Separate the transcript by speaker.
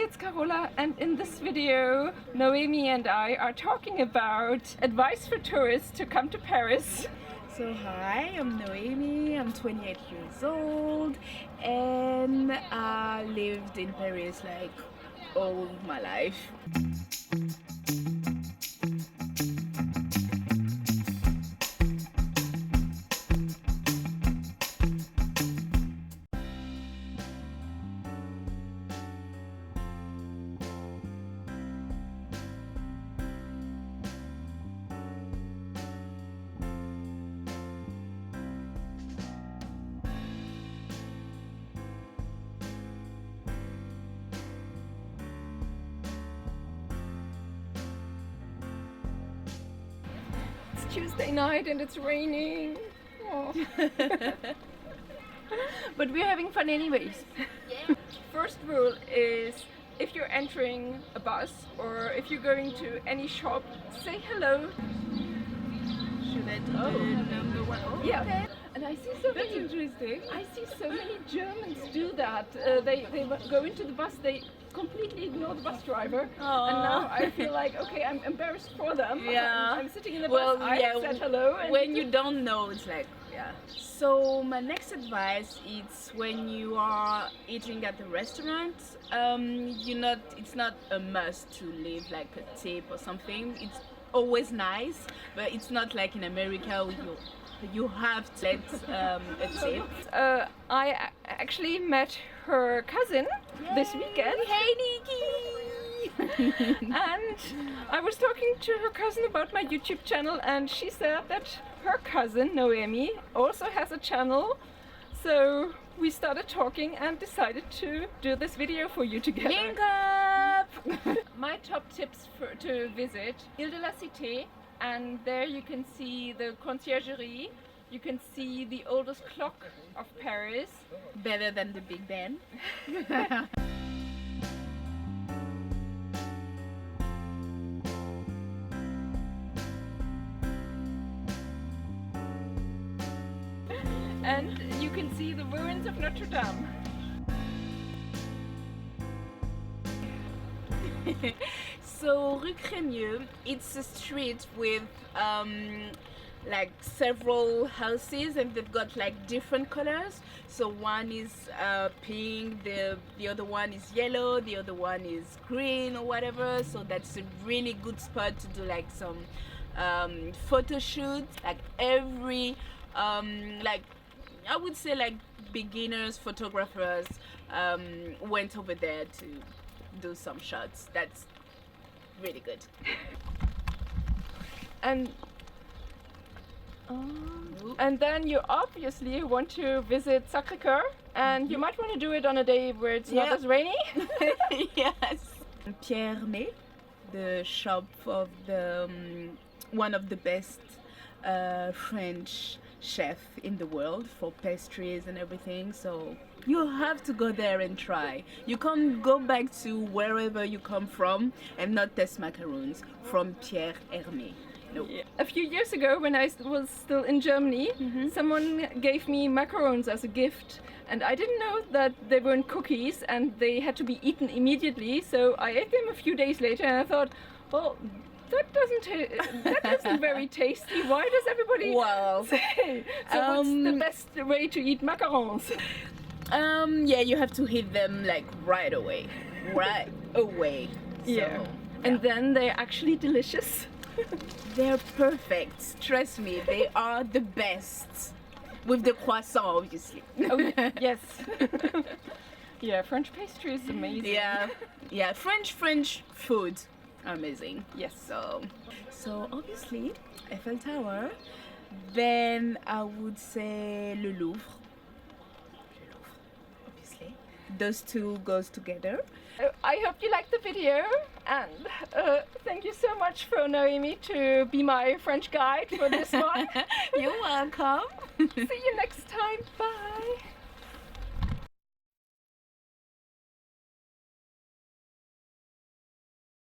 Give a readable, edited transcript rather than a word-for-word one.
Speaker 1: it's Carola, and in this video Noemi and I are talking about advice for tourists to come to Paris.
Speaker 2: So hi, I'm Noemi, I'm 28 years old and I lived in Paris like all my life.
Speaker 1: Tuesday night and it's raining. Oh. But we're having fun anyways. First rule is if you're entering a bus or if you're going to any shop, say hello.
Speaker 2: Should I do number one? Oh,
Speaker 1: yeah.
Speaker 2: Okay.
Speaker 1: And I see so
Speaker 2: That's
Speaker 1: many.
Speaker 2: interesting.
Speaker 1: I see so many Germans do that. They go into the bus, they completely ignore the bus driver, and now I feel like, okay, I'm embarrassed for them.
Speaker 2: Yeah.
Speaker 1: I'm sitting in the bus, I said hello. And
Speaker 2: when you don't know, it's like, yeah. So my next advice is when you are eating at the restaurant, it's not a must to leave like a tip or something. It's always nice, but it's not like in America where you have to let a tip.
Speaker 1: I actually met her cousin this weekend.
Speaker 2: Hey Nikki!
Speaker 1: And I was talking to her cousin about my YouTube channel, and she said that her cousin Noemi also has a channel. So we started talking and decided to do this video for you together.
Speaker 2: Link up!
Speaker 1: My top tips to visit Ile de la Cité, and there you can see the conciergerie. You can see the oldest clock of Paris.
Speaker 2: Better than the Big Ben.
Speaker 1: And you can see the ruins of Notre Dame.
Speaker 2: So Rue Crémieux, it's a street with like several houses, and they've got like different colors. So one is pink, the other one is yellow, the other one is green or whatever. So that's a really good spot to do like some photo shoots. Like every like I would say like beginners photographers went over there to do some shots. That's really good.
Speaker 1: And then you obviously want to visit Sacré-Cœur, and you might want to do it on a day where it's not as rainy.
Speaker 2: Yes. Pierre Hermé, the shop of the one of the best French chef in the world for pastries and everything. So you have to go there and try. You can't go back to wherever you come from and not taste macaroons from Pierre Hermé. No.
Speaker 1: Yeah. A few years ago, when I was still in Germany, someone gave me macarons as a gift, and I didn't know that they weren't cookies and they had to be eaten immediately. So I ate them a few days later, and I thought, well, that isn't very tasty. Why does everybody say? So what's the best way to eat macarons?
Speaker 2: Yeah, you have to eat them like right away. Right away.
Speaker 1: Yeah. And then they're actually delicious.
Speaker 2: They're perfect. Trust me, they are the best. With the croissant, obviously.
Speaker 1: Oh, yes. Yeah, French pastry is amazing.
Speaker 2: Yeah, French food, amazing.
Speaker 1: Yes.
Speaker 2: So obviously, Eiffel Tower. Then I would say Le Louvre. Obviously, those two goes together.
Speaker 1: I hope you liked the video, and thank you so much for Noemi to be my French guide for this one.
Speaker 2: You're welcome.
Speaker 1: See you next time. Bye.